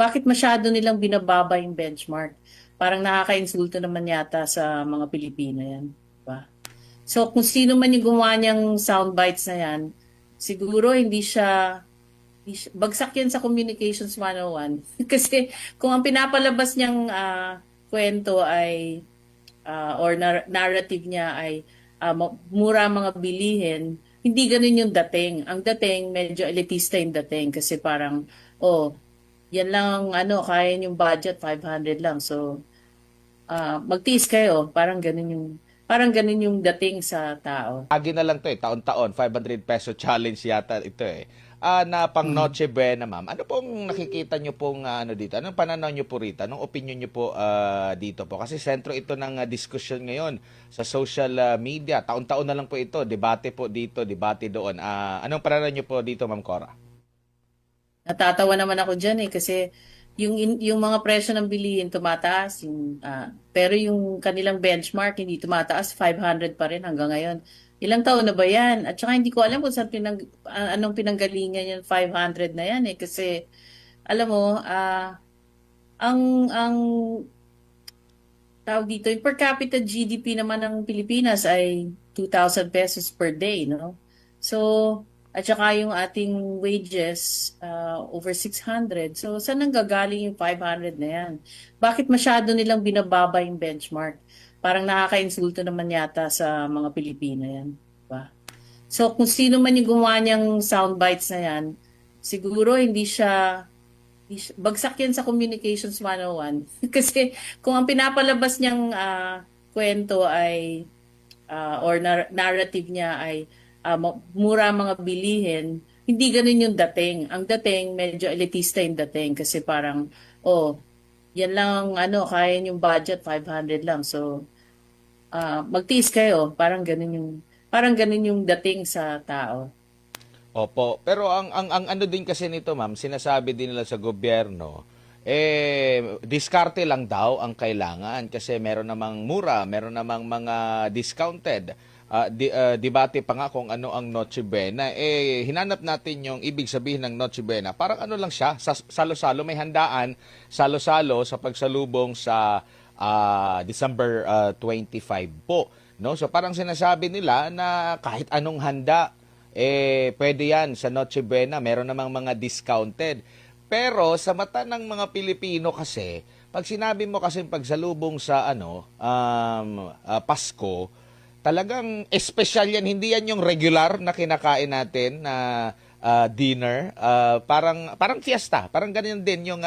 bakit masyado nilang binababa yung benchmark? Parang nakaka-insulto naman yata sa mga Pilipino yan. Diba? So kung sino man yung gumawa niyang soundbites na yan, siguro bagsak yan sa Communications 101. Kasi kung ang pinapalabas niyang kwento ay or narrative niya ay mura mga bilihin, hindi ganun yung dating. Ang dating, medyo elitista yung dating kasi parang, oh, yan lang ang kaya yung budget, 500 lang. So, magtiis kayo. Parang ganun yung dating sa tao. Lagi na lang 'to, taon-taon, ₱500 challenge yata ito, eh. Na pang Mm. Noche Buena, ma'am. Ano pong nakikita niyo pong, ano dito, anong pananaw niyo po rito? Anong opinyon niyo po, dito po? Kasi sentro ito ng, diskusyon ngayon sa social, media. Taon-taon na lang po ito, debate po dito, debate doon. Anong pananaw niyo po dito, Ma'am Cora? Natatawa naman ako diyan kasi yung mga presyo ng bilihin tumataas pero yung kanilang benchmark hindi tumataas, 500 pa rin hanggang ngayon. Ilang taon na ba 'yan? At saka hindi ko alam kung anong pinanggalingan yung 500 na 'yan kasi alam mo ang tawag dito, yung per capita GDP naman ng Pilipinas ay 2,000 pesos per day, no? So, at saka yung ating wages, over 600. So, saan nanggagaling yung 500 na yan? Bakit masyado nilang binababa yung benchmark? Parang nakaka-insulto naman yata sa mga Pilipino yan. Diba? So, kung sino man yung gumawa niyang soundbites na yan, siguro bagsak yan sa Communications 101. Kasi kung ang pinapalabas niyang kwento ay or narrative niya ay mura mga bilihin, hindi ganun yung dating. Ang dating, medyo elitista yung dating kasi parang, oh, yan lang ang kaya yung budget, 500 lang. So, magtiis kayo. Parang ganun yung dating sa tao. Opo, pero ang ano din kasi nito, ma'am, sinasabi din nila sa gobyerno, diskarte lang daw ang kailangan kasi meron namang mura, meron namang mga discounted. Debate pa nga kung ano ang Noche Buena. Hinanap natin yung ibig sabihin ng Noche Buena. Parang ano lang siya, salo-salo, may handaan, salo-salo sa pagsalubong sa December 25 po. No? So parang sinasabi nila na kahit anong handa pwede yan sa Noche Buena. Meron namang mga discounted. Pero sa mata ng mga Pilipino kasi, pag sinabi mo kasi pagsalubong sa Pasko, talagang espesyal yan. Hindi yan yung regular na kinakain natin na dinner. Parang fiesta. Parang ganyan din yung